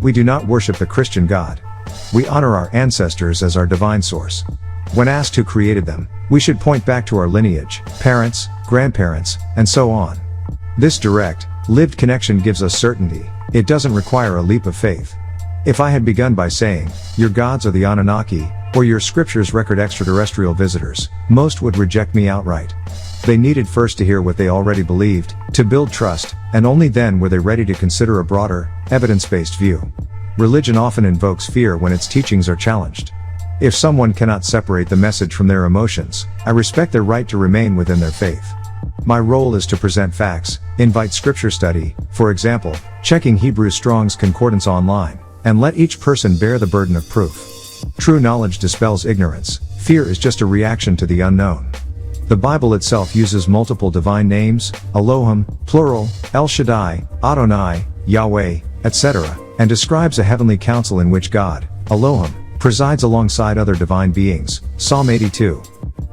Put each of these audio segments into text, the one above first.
We do not worship the Christian God. We honor our ancestors as our divine source. When asked who created them, we should point back to our lineage, parents, grandparents, and so on. This direct, lived connection gives us certainty. It doesn't require a leap of faith. If I had begun by saying, your gods are the Anunnaki, or your scriptures record extraterrestrial visitors, most would reject me outright. They needed first to hear what they already believed, to build trust, and only then were they ready to consider a broader, evidence-based view. Religion often invokes fear when its teachings are challenged. If someone cannot separate the message from their emotions, I respect their right to remain within their faith. My role is to present facts, invite scripture study, for example, checking Hebrew Strong's Concordance online, and let each person bear the burden of proof. True knowledge dispels ignorance. Fear is just a reaction to the unknown. The Bible itself uses multiple divine names, Elohim, plural, El Shaddai, Adonai, Yahweh, etc., and describes a heavenly council in which God, Elohim, presides alongside other divine beings, Psalm 82.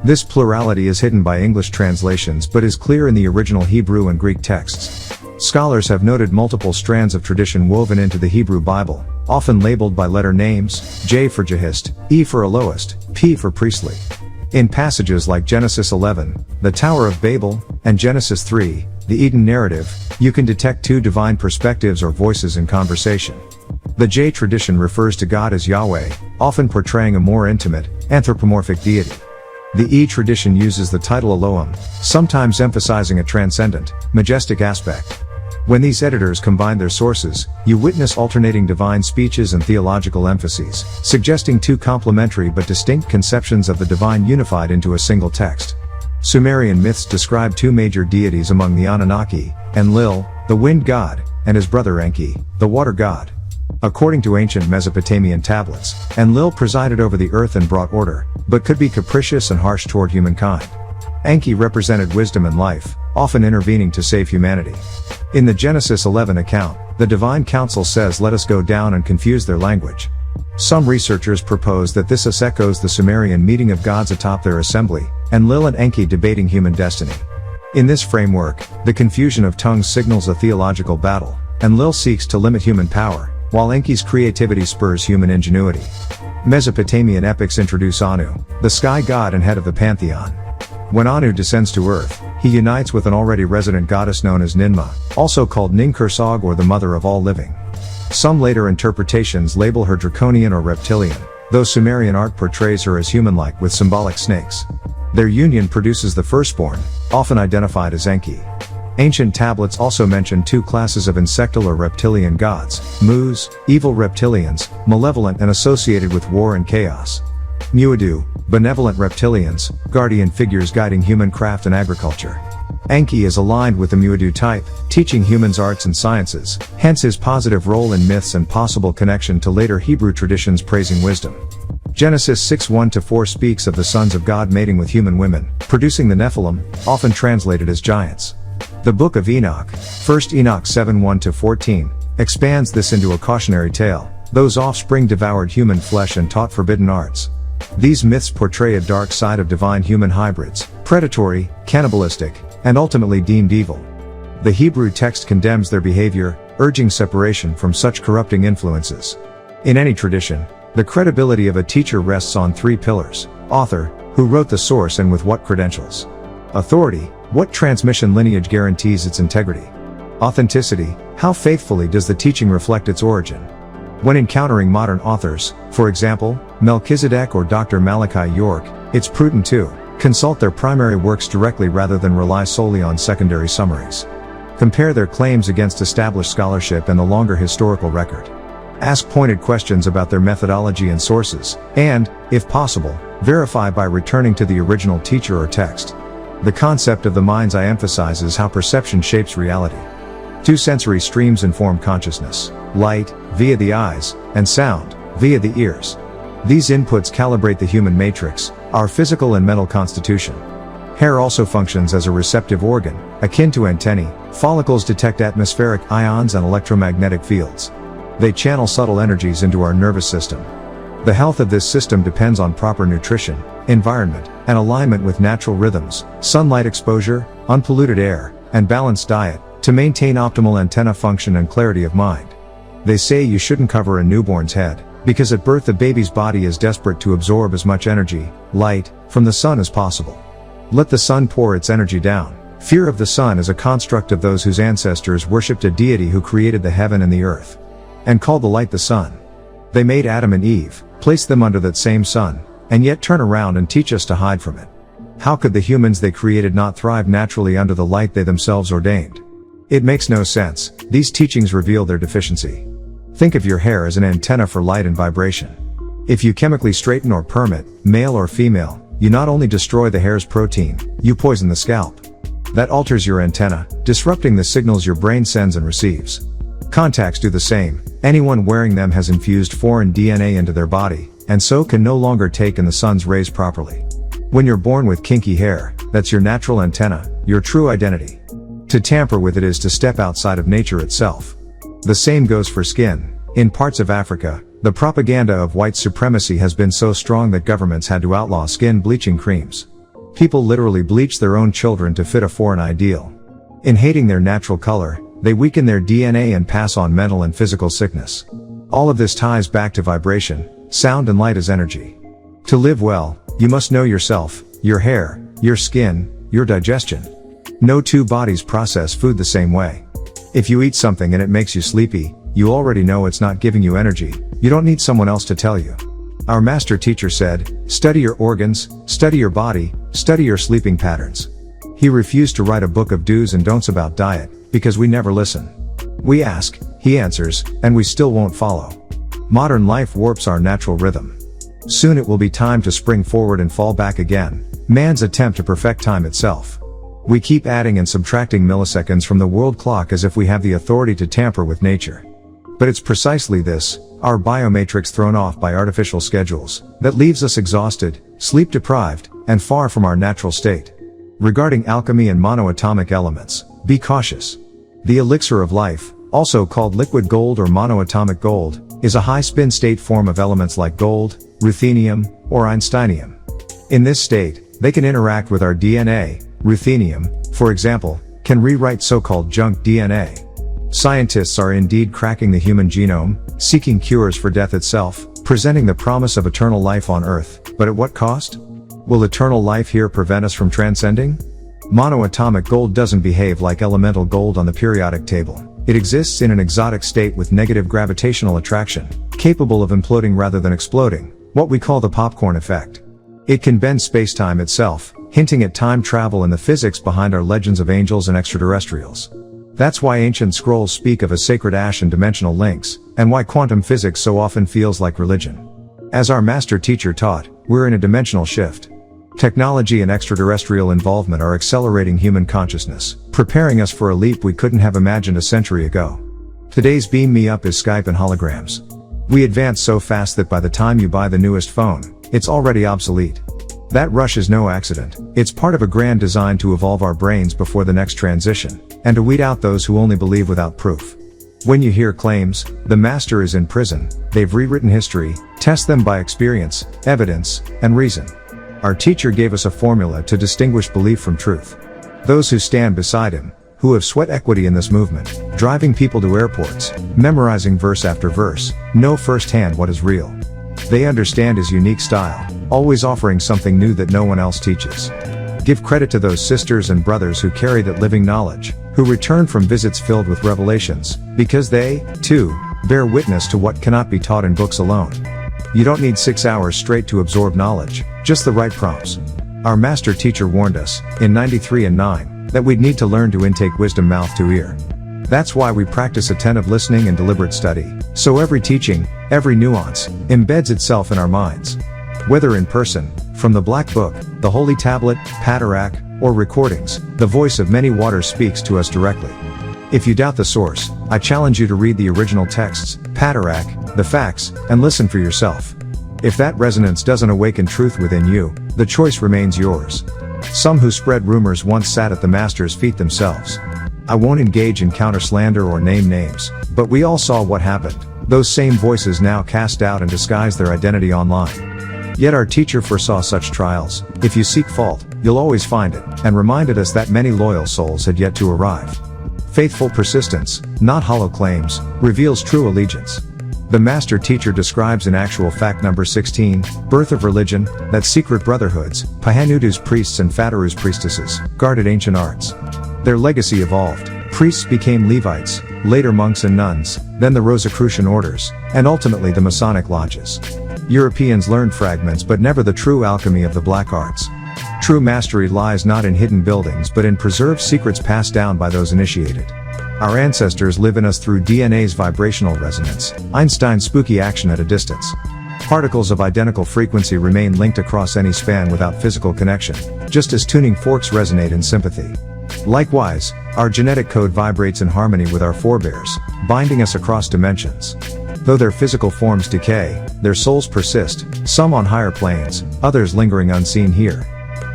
This plurality is hidden by English translations but is clear in the original Hebrew and Greek texts. Scholars have noted multiple strands of tradition woven into the Hebrew Bible, often labeled by letter names, J for Jahist, E for Elohist, P for priestly. In passages like Genesis 11, the Tower of Babel, and Genesis 3, the Eden narrative, you can detect two divine perspectives or voices in conversation. The J tradition refers to God as Yahweh, often portraying a more intimate, anthropomorphic deity. The E tradition uses the title Elohim, sometimes emphasizing a transcendent, majestic aspect. When these editors combine their sources, you witness alternating divine speeches and theological emphases, suggesting two complementary but distinct conceptions of the divine unified into a single text. Sumerian myths describe two major deities among the Anunnaki, Enlil, the wind god, and his brother Enki, the water god. According to ancient Mesopotamian tablets, Enlil presided over the earth and brought order, but could be capricious and harsh toward humankind. Enki represented wisdom and life, often intervening to save humanity. In the Genesis 11 account, the divine council says, "Let us go down and confuse their language." Some researchers propose that this echoes the Sumerian meeting of gods atop their assembly, Enlil and Enki debating human destiny. In this framework, the confusion of tongues signals a theological battle. Enlil seeks to limit human power, while Enki's creativity spurs human ingenuity. Mesopotamian epics introduce Anu, the sky god and head of the pantheon. When Anu descends to earth, he unites with an already resident goddess known as Ninmah, also called Ninkursag or the mother of all living. Some later interpretations label her draconian or reptilian, though Sumerian art portrays her as human-like with symbolic snakes. Their union produces the firstborn, often identified as Enki. Ancient tablets also mention two classes of insectal or reptilian gods, Mus, evil reptilians, malevolent and associated with war and chaos. Muadu, benevolent reptilians, guardian figures guiding human craft and agriculture. Enki is aligned with the Muadu type, teaching humans arts and sciences, hence his positive role in myths and possible connection to later Hebrew traditions praising wisdom. Genesis 6:1-4 speaks of the sons of God mating with human women, producing the Nephilim, often translated as giants. The Book of Enoch, 1 Enoch 7:1-14, expands this into a cautionary tale. Those offspring devoured human flesh and taught forbidden arts. These myths portray a dark side of divine human hybrids, predatory, cannibalistic, and ultimately deemed evil. The Hebrew text condemns their behavior, urging separation from such corrupting influences. In any tradition, the credibility of a teacher rests on three pillars: author, who wrote the source and with what credentials; authority, what transmission lineage guarantees its integrity; authenticity, how faithfully does the teaching reflect its origin. When encountering modern authors, for example, Melchizedek or Dr. Malachi York, it's prudent to consult their primary works directly rather than rely solely on secondary summaries. Compare their claims against established scholarship and the longer historical record. Ask pointed questions about their methodology and sources, and, if possible, verify by returning to the original teacher or text. The concept of the mind's eye emphasizes how perception shapes reality. Two sensory streams inform consciousness: light, via the eyes, and sound, via the ears. These inputs calibrate the human matrix, our physical and mental constitution. Hair also functions as a receptive organ, akin to antennae. Follicles detect atmospheric ions and electromagnetic fields. They channel subtle energies into our nervous system. The health of this system depends on proper nutrition, environment, and alignment with natural rhythms, sunlight exposure, unpolluted air, and balanced diet, to maintain optimal antenna function and clarity of mind. They say you shouldn't cover a newborn's head, because at birth the baby's body is desperate to absorb as much energy, light, from the sun as possible. Let the sun pour its energy down. Fear of the sun is a construct of those whose ancestors worshipped a deity who created the heaven and the earth, and called the light the sun. They made Adam and Eve, placed them under that same sun, and yet turn around and teach us to hide from it. How could the humans they created not thrive naturally under the light they themselves ordained? It makes no sense. These teachings reveal their deficiency. Think of your hair as an antenna for light and vibration. If you chemically straighten or perm it, male or female, you not only destroy the hair's protein, you poison the scalp. That alters your antenna, disrupting the signals your brain sends and receives. Contacts do the same. Anyone wearing them has infused foreign DNA into their body, and so can no longer take in the sun's rays properly. When you're born with kinky hair, that's your natural antenna, your true identity. To tamper with it is to step outside of nature itself. The same goes for skin. In parts of Africa, the propaganda of white supremacy has been so strong that governments had to outlaw skin bleaching creams. People literally bleach their own children to fit a foreign ideal. In hating their natural color, they weaken their DNA and pass on mental and physical sickness. All of this ties back to vibration, sound and light as energy. To live well, you must know yourself, your hair, your skin, your digestion. No two bodies process food the same way. If you eat something and it makes you sleepy, you already know it's not giving you energy. You don't need someone else to tell you. Our master teacher said, study your organs, study your body, study your sleeping patterns. He refused to write a book of do's and don'ts about diet, because we never listen. We ask, he answers, and we still won't follow. Modern life warps our natural rhythm. Soon it will be time to spring forward and fall back again, man's attempt to perfect time itself. We keep adding and subtracting milliseconds from the world clock as if we have the authority to tamper with nature. But it's precisely this, our biomatrix thrown off by artificial schedules, that leaves us exhausted, sleep deprived, and far from our natural state. Regarding alchemy and monatomic elements, be cautious. The elixir of life, also called liquid gold or monoatomic gold, is a high-spin state form of elements like gold, ruthenium, or einsteinium. In this state, they can interact with our DNA. Ruthenium, for example, can rewrite so-called junk DNA. Scientists are indeed cracking the human genome, seeking cures for death itself, presenting the promise of eternal life on Earth, but at what cost? Will eternal life here prevent us from transcending? Monoatomic gold doesn't behave like elemental gold on the periodic table. It exists in an exotic state with negative gravitational attraction, capable of imploding rather than exploding, what we call the popcorn effect. It can bend space-time itself, hinting at time travel and the physics behind our legends of angels and extraterrestrials. That's why ancient scrolls speak of a sacred ash and dimensional links, and why quantum physics so often feels like religion. As our master teacher taught, we're in a dimensional shift. Technology and extraterrestrial involvement are accelerating human consciousness, preparing us for a leap we couldn't have imagined a century ago. Today's beam me up is Skype and holograms. We advance so fast that by the time you buy the newest phone, it's already obsolete. That rush is no accident. It's part of a grand design to evolve our brains before the next transition, and to weed out those who only believe without proof. When you hear claims, the master is in prison, they've rewritten history, test them by experience, evidence, and reason. Our teacher gave us a formula to distinguish belief from truth. Those who stand beside him, who have sweat equity in this movement, driving people to airports, memorizing verse after verse, know firsthand what is real. They understand his unique style, always offering something new that no one else teaches. Give credit to those sisters and brothers who carry that living knowledge, who return from visits filled with revelations, because they, too, bear witness to what cannot be taught in books alone. You don't need 6 hours straight to absorb knowledge, just the right prompts. Our master teacher warned us, in 93 and 9, that we'd need to learn to intake wisdom mouth to ear. That's why we practice attentive listening and deliberate study, so every teaching, every nuance, embeds itself in our minds. Whether in person, from the Black Book, the Holy Tablet, Patarak, or recordings, the voice of many waters speaks to us directly. If you doubt the source, I challenge you to read the original texts, Patarak, the facts, and listen for yourself. If that resonance doesn't awaken truth within you, the choice remains yours. Some who spread rumors once sat at the master's feet themselves. I won't engage in counter-slander or name names, but we all saw what happened. Those same voices now cast out and disguise their identity online. Yet our teacher foresaw such trials. If you seek fault, you'll always find it, and reminded us that many loyal souls had yet to arrive. Faithful persistence, not hollow claims, reveals true allegiance. The master teacher describes in actual fact number 16, birth of religion, that secret brotherhoods, Pahanudu's priests and Fataru's priestesses, guarded ancient arts. Their legacy evolved. Priests became Levites, later monks and nuns, then the Rosicrucian orders, and ultimately the Masonic lodges. Europeans learned fragments but never the true alchemy of the black arts. True mastery lies not in hidden buildings but in preserved secrets passed down by those initiated. Our ancestors live in us through DNA's vibrational resonance, Einstein's spooky action at a distance. Particles of identical frequency remain linked across any span without physical connection, just as tuning forks resonate in sympathy. Likewise, our genetic code vibrates in harmony with our forebears, binding us across dimensions. Though their physical forms decay, their souls persist, some on higher planes, others lingering unseen here.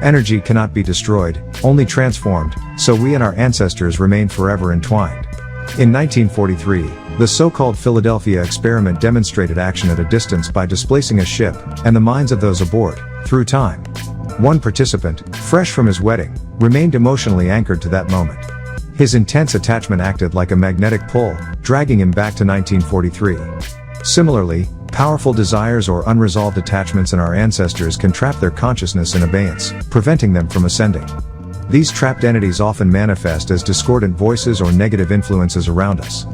Energy cannot be destroyed, only transformed, so we and our ancestors remain forever entwined. In 1943, the so-called Philadelphia experiment demonstrated action at a distance by displacing a ship, and the minds of those aboard, through time. One participant, fresh from his wedding, remained emotionally anchored to that moment. His intense attachment acted like a magnetic pull, dragging him back to 1943. Similarly, powerful desires or unresolved attachments in our ancestors can trap their consciousness in abeyance, preventing them from ascending. These trapped entities often manifest as discordant voices or negative influences around us.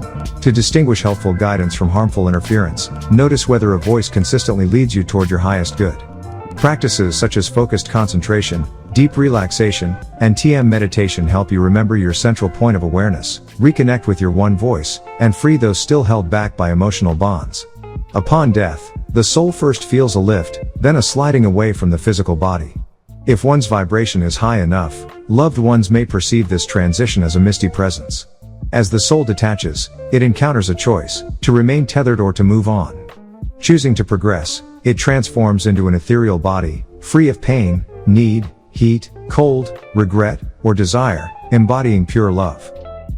To distinguish helpful guidance from harmful interference, notice whether a voice consistently leads you toward your highest good. Practices such as focused concentration, deep relaxation, and TM meditation help you remember your central point of awareness, reconnect with your one voice, and free those still held back by emotional bonds. Upon death, the soul first feels a lift, then a sliding away from the physical body. If one's vibration is high enough, loved ones may perceive this transition as a misty presence. As the soul detaches, it encounters a choice, to remain tethered or to move on. Choosing to progress, it transforms into an ethereal body, free of pain, need, heat, cold, regret, or desire, embodying pure love.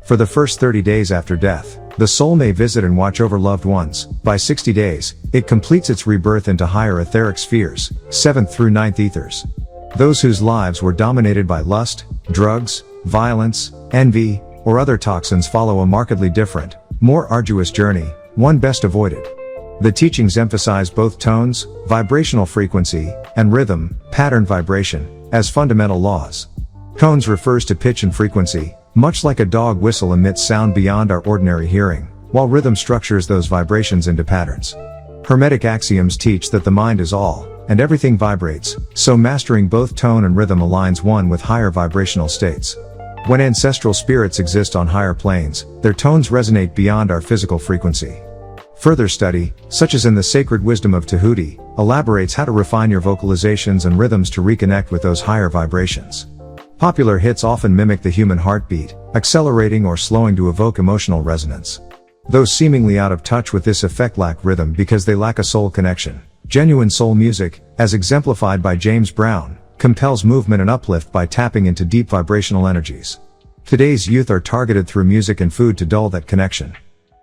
For the first 30 days after death, the soul may visit and watch over loved ones. By 60 days, it completes its rebirth into higher etheric spheres, 7th through 9th ethers. Those whose lives were dominated by lust, drugs, violence, envy, or other toxins follow a markedly different, more arduous journey, one best avoided. The teachings emphasize both tones, vibrational frequency, and rhythm, pattern vibration, as fundamental laws. Tones refers to pitch and frequency, much like a dog whistle emits sound beyond our ordinary hearing, while rhythm structures those vibrations into patterns. Hermetic axioms teach that the mind is all, and everything vibrates, so mastering both tone and rhythm aligns one with higher vibrational states. When ancestral spirits exist on higher planes, their tones resonate beyond our physical frequency. Further study, such as in the Sacred Wisdom of Tahuti, elaborates how to refine your vocalizations and rhythms to reconnect with those higher vibrations. Popular hits often mimic the human heartbeat, accelerating or slowing to evoke emotional resonance. Those seemingly out of touch with this effect lack rhythm because they lack a soul connection. Genuine soul music, as exemplified by James Brown, compels movement and uplift by tapping into deep vibrational energies. Today's youth are targeted through music and food to dull that connection.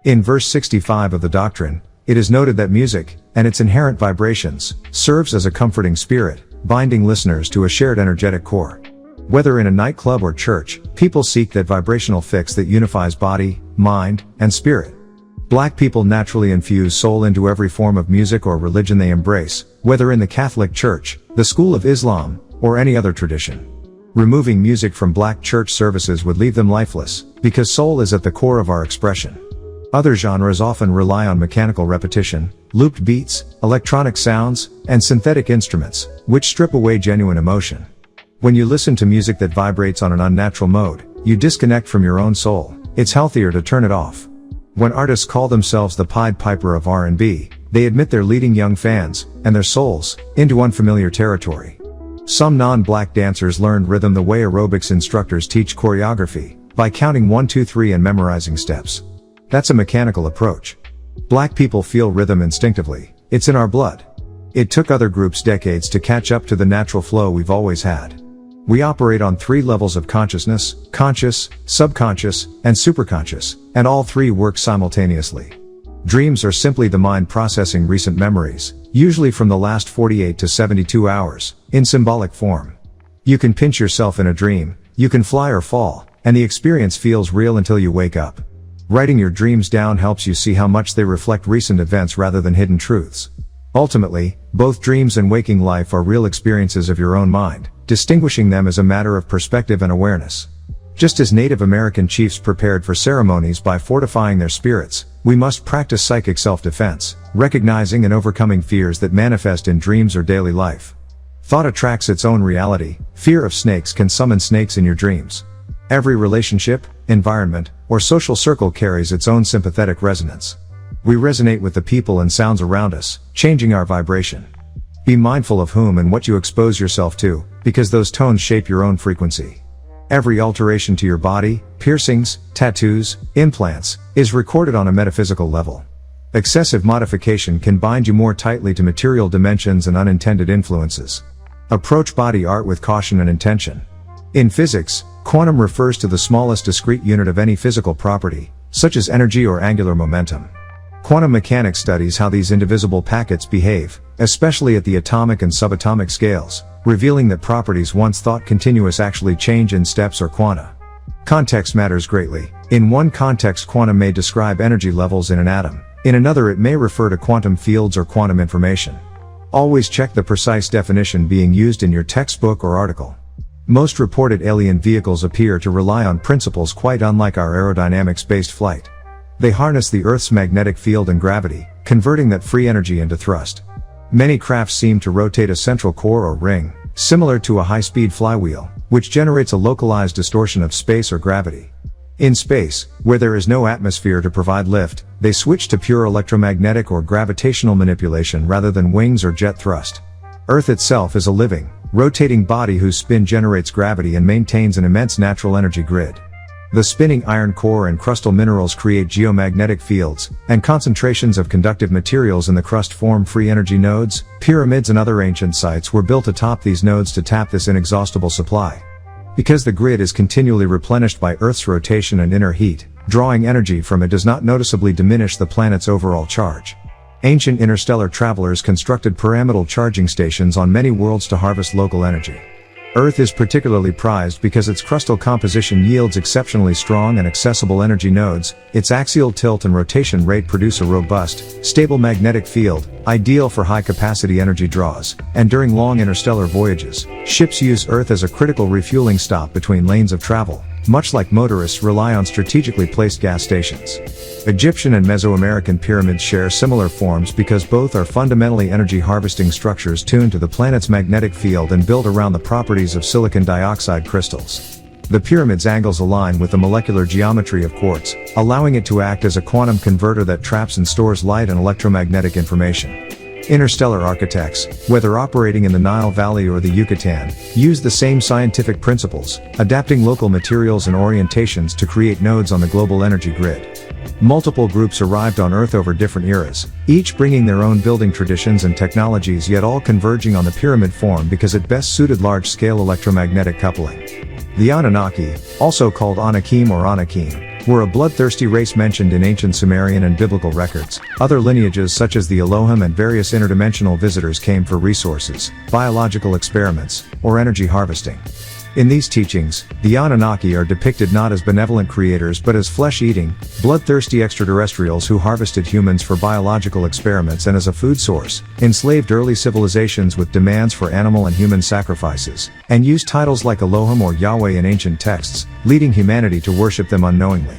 In verse 65 of the doctrine, it is noted that music, and its inherent vibrations, serves as a comforting spirit, binding listeners to a shared energetic core. Whether in a nightclub or church, people seek that vibrational fix that unifies body, mind, and spirit. Black people naturally infuse soul into every form of music or religion they embrace, whether in the Catholic Church, the School of Islam, or any other tradition. Removing music from black church services would leave them lifeless, because soul is at the core of our expression. Other genres often rely on mechanical repetition, looped beats, electronic sounds, and synthetic instruments, which strip away genuine emotion. When you listen to music that vibrates on an unnatural mode, you disconnect from your own soul. It's healthier to turn it off. When artists call themselves the Pied Piper of R&B, they admit they're leading young fans, and their souls, into unfamiliar territory. Some non-black dancers learned rhythm the way aerobics instructors teach choreography, by counting 1, 2, 3 and memorizing steps. That's a mechanical approach. Black people feel rhythm instinctively. It's in our blood. It took other groups decades to catch up to the natural flow we've always had. We operate on 3 levels of consciousness: conscious, subconscious, and superconscious, and all 3 work simultaneously. Dreams are simply the mind processing recent memories, usually from the last 48 to 72 hours, in symbolic form. You can pinch yourself in a dream, you can fly or fall, and the experience feels real until you wake up. Writing your dreams down helps you see how much they reflect recent events rather than hidden truths. Ultimately, both dreams and waking life are real experiences of your own mind. Distinguishing them is a matter of perspective and awareness. Just as Native American chiefs prepared for ceremonies by fortifying their spirits, we must practice psychic self-defense, recognizing and overcoming fears that manifest in dreams or daily life. Thought attracts its own reality. Fear of snakes can summon snakes in your dreams. Every relationship, environment, or social circle carries its own sympathetic resonance. We resonate with the people and sounds around us, changing our vibration. Be mindful of whom and what you expose yourself to, because those tones shape your own frequency. Every alteration to your body, piercings, tattoos, implants, is recorded on a metaphysical level. Excessive modification can bind you more tightly to material dimensions and unintended influences. Approach body art with caution and intention. In physics, quantum refers to the smallest discrete unit of any physical property, such as energy or angular momentum. Quantum mechanics studies how these indivisible packets behave, especially at the atomic and subatomic scales, revealing that properties once thought continuous actually change in steps or quanta. Context matters greatly. In one context, quantum may describe energy levels in an atom. In another, it may refer to quantum fields or quantum information. Always check the precise definition being used in your textbook or article. Most reported alien vehicles appear to rely on principles quite unlike our aerodynamics-based flight. They harness the Earth's magnetic field and gravity, converting that free energy into thrust. Many crafts seem to rotate a central core or ring, similar to a high-speed flywheel, which generates a localized distortion of space or gravity. In space, where there is no atmosphere to provide lift, they switch to pure electromagnetic or gravitational manipulation rather than wings or jet thrust. Earth itself is a living, rotating body whose spin generates gravity and maintains an immense natural energy grid. The spinning iron core and crustal minerals create geomagnetic fields, and concentrations of conductive materials in the crust form free energy nodes. Pyramids and other ancient sites were built atop these nodes to tap this inexhaustible supply. Because the grid is continually replenished by Earth's rotation and inner heat, drawing energy from it does not noticeably diminish the planet's overall charge. Ancient interstellar travelers constructed pyramidal charging stations on many worlds to harvest local energy. Earth is particularly prized because its crustal composition yields exceptionally strong and accessible energy nodes. Its axial tilt and rotation rate produce a robust, stable magnetic field, ideal for high-capacity energy draws, and during long interstellar voyages, ships use Earth as a critical refueling stop between lanes of travel, much like motorists rely on strategically placed gas stations. Egyptian and Mesoamerican pyramids share similar forms because both are fundamentally energy-harvesting structures tuned to the planet's magnetic field and built around the properties of silicon dioxide crystals. The pyramid's angles align with the molecular geometry of quartz, allowing it to act as a quantum converter that traps and stores light and electromagnetic information. Interstellar architects, whether operating in the Nile Valley or the Yucatan, use the same scientific principles, adapting local materials and orientations to create nodes on the global energy grid. Multiple groups arrived on Earth over different eras, each bringing their own building traditions and technologies, yet all converging on the pyramid form because it best suited large-scale electromagnetic coupling. The Anunnaki, also called Anakim or Anakim, were a bloodthirsty race mentioned in ancient Sumerian and biblical records. Other lineages such as the Elohim and various interdimensional visitors came for resources, biological experiments, or energy harvesting. In these teachings, the Anunnaki are depicted not as benevolent creators but as flesh-eating, bloodthirsty extraterrestrials who harvested humans for biological experiments and as a food source, enslaved early civilizations with demands for animal and human sacrifices, and used titles like Elohim or Yahweh in ancient texts, leading humanity to worship them unknowingly.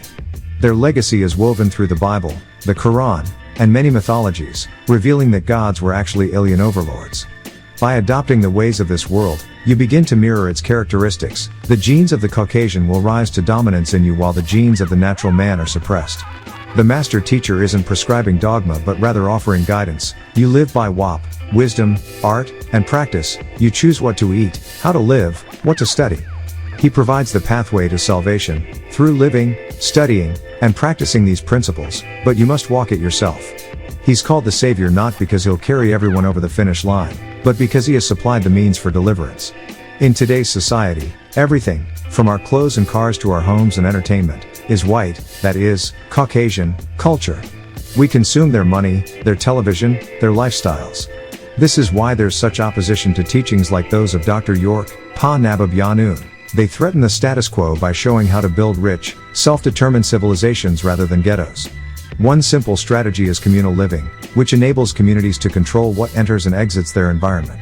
Their legacy is woven through the Bible, the Quran, and many mythologies, revealing that gods were actually alien overlords. By adopting the ways of this world, you begin to mirror its characteristics. The genes of the Caucasian will rise to dominance in you while the genes of the natural man are suppressed. The master teacher isn't prescribing dogma but rather offering guidance. You live by WAP, wisdom, art, and practice. You choose what to eat, how to live, what to study. He provides the pathway to salvation, through living, studying, and practicing these principles, but you must walk it yourself. He's called the Savior not because he'll carry everyone over the finish line, but because he has supplied the means for deliverance. In today's society, everything, from our clothes and cars to our homes and entertainment, is white, that is, Caucasian, culture. We consume their money, their television, their lifestyles. This is why there's such opposition to teachings like those of Dr. York, Pa Nabab Yanun, They threaten the status quo by showing how to build rich, self-determined civilizations rather than ghettos. One simple strategy is communal living, which enables communities to control what enters and exits their environment.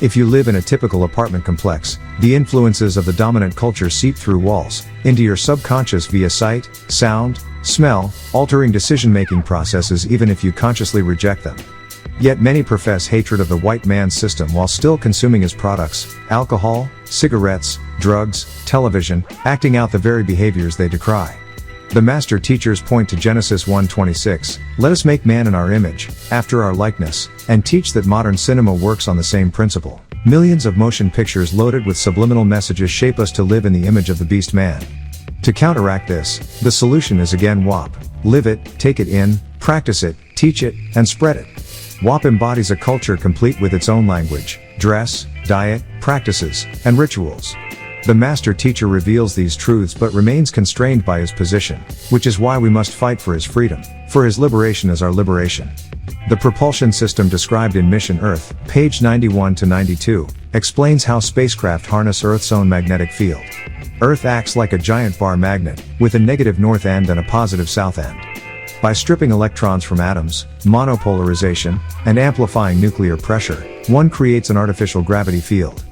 If you live in a typical apartment complex, the influences of the dominant culture seep through walls, into your subconscious via sight, sound, smell, altering decision-making processes even if you consciously reject them. Yet many profess hatred of the white man's system while still consuming his products, alcohol, cigarettes, drugs, television, acting out the very behaviors they decry. The master teachers point to Genesis 1:26, "Let us make man in our image, after our likeness," and teach that modern cinema works on the same principle. Millions of motion pictures loaded with subliminal messages shape us to live in the image of the beast man. To counteract this, the solution is again WAP. Live it, take it in, practice it, teach it, and spread it. WAP embodies a culture complete with its own language, dress, diet, practices, and rituals. The master teacher reveals these truths but remains constrained by his position, which is why we must fight for his freedom, for his liberation is our liberation. The propulsion system described in Mission Earth, page 91 to 92, explains how spacecraft harness Earth's own magnetic field. Earth acts like a giant bar magnet, with a negative north end and a positive south end. By stripping electrons from atoms, monopolarization, and amplifying nuclear pressure, one creates an artificial gravity field.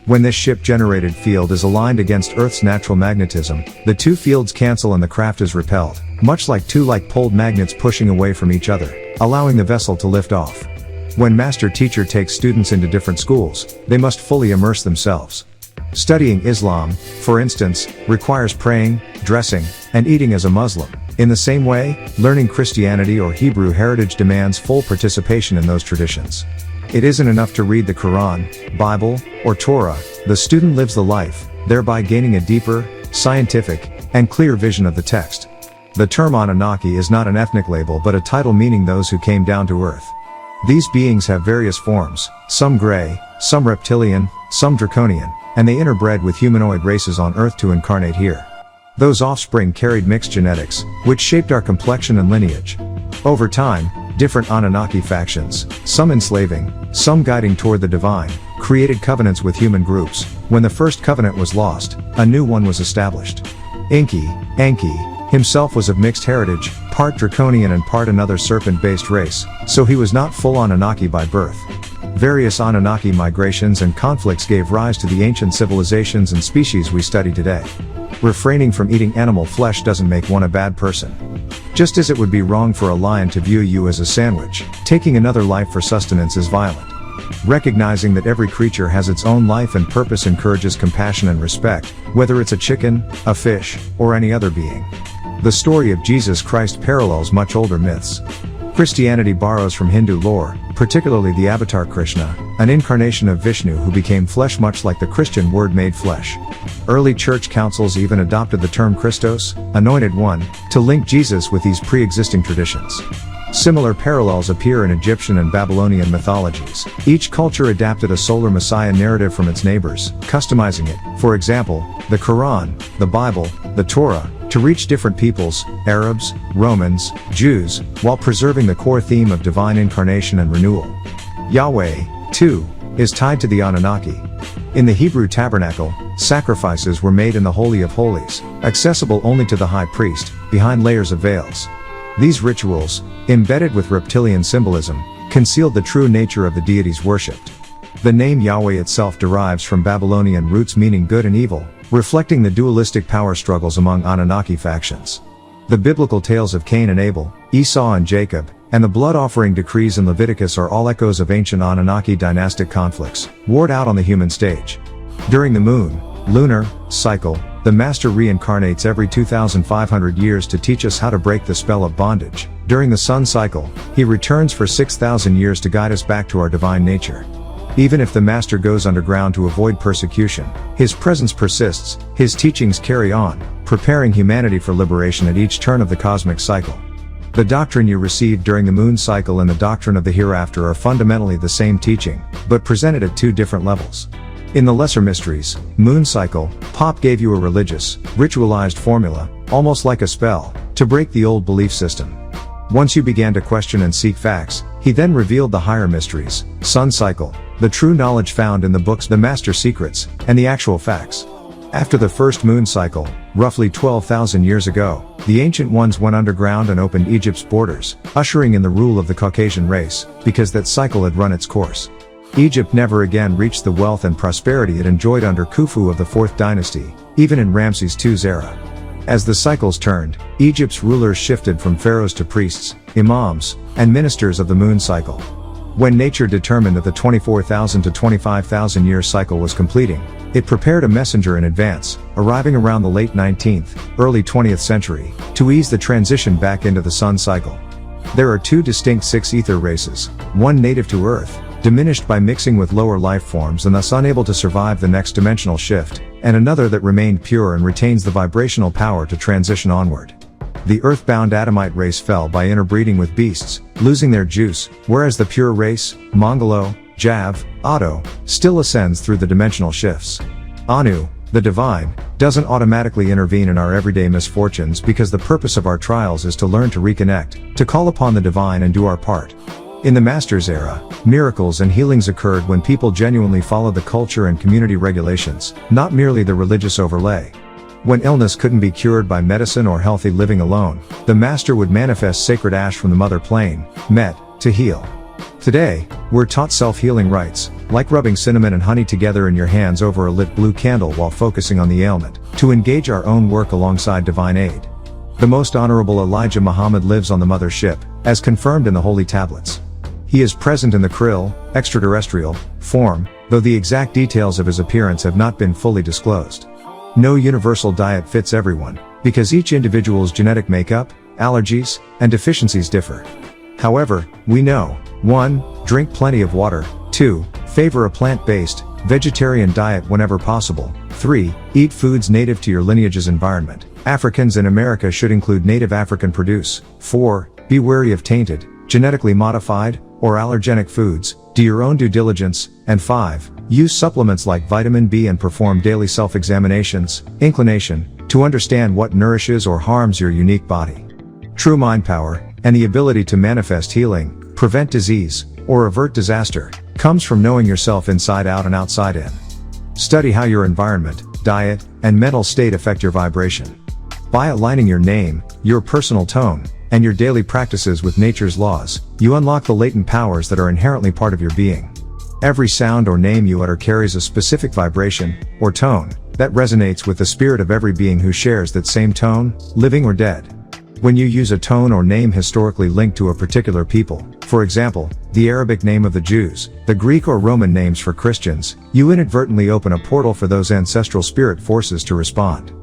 When this ship-generated field is aligned against Earth's natural magnetism, the two fields cancel and the craft is repelled, much like two like-poled magnets pushing away from each other, allowing the vessel to lift off. When master teacher takes students into different schools, they must fully immerse themselves. Studying Islam, for instance, requires praying, dressing, and eating as a Muslim. In the same way, learning Christianity or Hebrew heritage demands full participation in those traditions. It isn't enough to read the Quran, Bible, or Torah. The student lives the life, thereby gaining a deeper, scientific, and clear vision of the text. The term Anunnaki is not an ethnic label but a title meaning those who came down to Earth. These beings have various forms, some gray, some reptilian, some draconian, and they interbred with humanoid races on Earth to incarnate here. Those offspring carried mixed genetics, which shaped our complexion and lineage. Over time, different Anunnaki factions, some enslaving, some guiding toward the divine, created covenants with human groups. When the first covenant was lost, a new one was established. Enki himself was of mixed heritage, part draconian and part another serpent-based race, so he was not full Anunnaki by birth. Various Anunnaki migrations and conflicts gave rise to the ancient civilizations and species we study today. Refraining from eating animal flesh doesn't make one a bad person. Just as it would be wrong for a lion to view you as a sandwich, taking another life for sustenance is violent. Recognizing that every creature has its own life and purpose encourages compassion and respect, whether it's a chicken, a fish, or any other being. The story of Jesus Christ parallels much older myths. Christianity borrows from Hindu lore, particularly the Avatar Krishna, an incarnation of Vishnu who became flesh much like the Christian word made flesh. Early church councils even adopted the term Christos, Anointed One, to link Jesus with these pre-existing traditions. Similar parallels appear in Egyptian and Babylonian mythologies. Each culture adapted a solar messiah narrative from its neighbors, customizing it, for example, the Quran, the Bible, the Torah, to reach different peoples, Arabs, Romans, Jews, while preserving the core theme of divine incarnation and renewal. Yahweh, too, is tied to the Anunnaki. In the Hebrew tabernacle, sacrifices were made in the Holy of Holies, accessible only to the high priest, behind layers of veils. These rituals, embedded with reptilian symbolism, concealed the true nature of the deities worshipped. The name Yahweh itself derives from Babylonian roots meaning good and evil, reflecting the dualistic power struggles among Anunnaki factions. The biblical tales of Cain and Abel, Esau and Jacob, and the blood offering decrees in Leviticus are all echoes of ancient Anunnaki dynastic conflicts, warred out on the human stage. During the lunar cycle, the master reincarnates every 2,500 years to teach us how to break the spell of bondage. During the sun cycle, he returns for 6,000 years to guide us back to our divine nature. Even if the master goes underground to avoid persecution, his presence persists, his teachings carry on, preparing humanity for liberation at each turn of the cosmic cycle. The doctrine you received during the moon cycle and the doctrine of the hereafter are fundamentally the same teaching, but presented at two different levels. In the lesser mysteries, moon cycle, Pop gave you a religious, ritualized formula, almost like a spell, to break the old belief system. Once you began to question and seek facts, he then revealed the higher mysteries, sun cycle, the true knowledge found in the books, the master secrets, and the actual facts. After the first moon cycle, roughly 12,000 years ago, the Ancient Ones went underground and opened Egypt's borders, ushering in the rule of the Caucasian race, because that cycle had run its course. Egypt never again reached the wealth and prosperity it enjoyed under Khufu of the 4th dynasty, even in Ramses II's era. As the cycles turned, Egypt's rulers shifted from pharaohs to priests, imams, and ministers of the moon cycle. When nature determined that the 24,000 to 25,000 year cycle was completing, it prepared a messenger in advance, arriving around the late 19th, early 20th century, to ease the transition back into the sun cycle. There are two distinct six-ether races, one native to Earth, diminished by mixing with lower life forms and thus unable to survive the next dimensional shift, and another that remained pure and retains the vibrational power to transition onward. The earthbound Adamite race fell by interbreeding with beasts, losing their juice, whereas the pure race, Mongolo, Jav, Otto, still ascends through the dimensional shifts. Anu, the divine, doesn't automatically intervene in our everyday misfortunes because the purpose of our trials is to learn to reconnect, to call upon the divine and do our part. In the Masters era, miracles and healings occurred when people genuinely followed the culture and community regulations, not merely the religious overlay. When illness couldn't be cured by medicine or healthy living alone, the Master would manifest sacred ash from the mother plane, Met, to heal. Today, we're taught self-healing rites, like rubbing cinnamon and honey together in your hands over a lit blue candle while focusing on the ailment, to engage our own work alongside divine aid. The most honorable Elijah Muhammad lives on the mother ship, as confirmed in the holy tablets. He is present in the krill, extraterrestrial, form, though the exact details of his appearance have not been fully disclosed. No universal diet fits everyone, because each individual's genetic makeup, allergies, and deficiencies differ. However, we know, 1. Drink plenty of water, 2. Favor a plant-based, vegetarian diet whenever possible, 3. Eat foods native to your lineage's environment. Africans in America should include native African produce. 4. Be wary of tainted, genetically modified, or allergenic foods. Do your own due diligence. And 5. Use supplements like vitamin B and perform daily self-examinations, inclination, to understand what nourishes or harms your unique body. True mind power, and the ability to manifest healing, prevent disease, or avert disaster, comes from knowing yourself inside out and outside in. Study how your environment, diet, and mental state affect your vibration. By aligning your name, your personal tone, and your daily practices with nature's laws, you unlock the latent powers that are inherently part of your being. Every sound or name you utter carries a specific vibration, or tone, that resonates with the spirit of every being who shares that same tone, living or dead. When you use a tone or name historically linked to a particular people, for example, the Arabic name of the Jews, the Greek or Roman names for Christians, you inadvertently open a portal for those ancestral spirit forces to respond.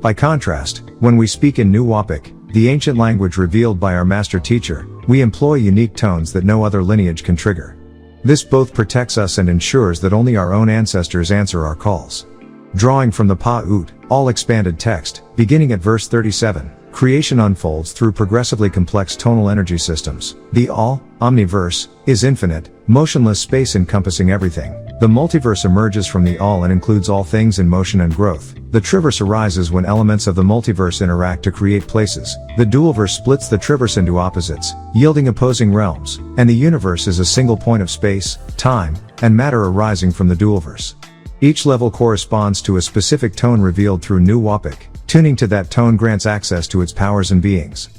By contrast, when we speak in NWPU, the ancient language revealed by our master teacher, we employ unique tones that no other lineage can trigger. This both protects us and ensures that only our own ancestors answer our calls. Drawing from the Pa-Ut, all expanded text, beginning at verse 37, creation unfolds through progressively complex tonal energy systems. The All, omniverse, is infinite, motionless space encompassing everything. The multiverse emerges from the All and includes all things in motion and growth. The triverse arises when elements of the multiverse interact to create places. The dualverse splits the triverse into opposites, yielding opposing realms, and the universe is a single point of space, time, and matter arising from the dualverse. Each level corresponds to a specific tone revealed through NWPU. Tuning to that tone grants access to its powers and beings.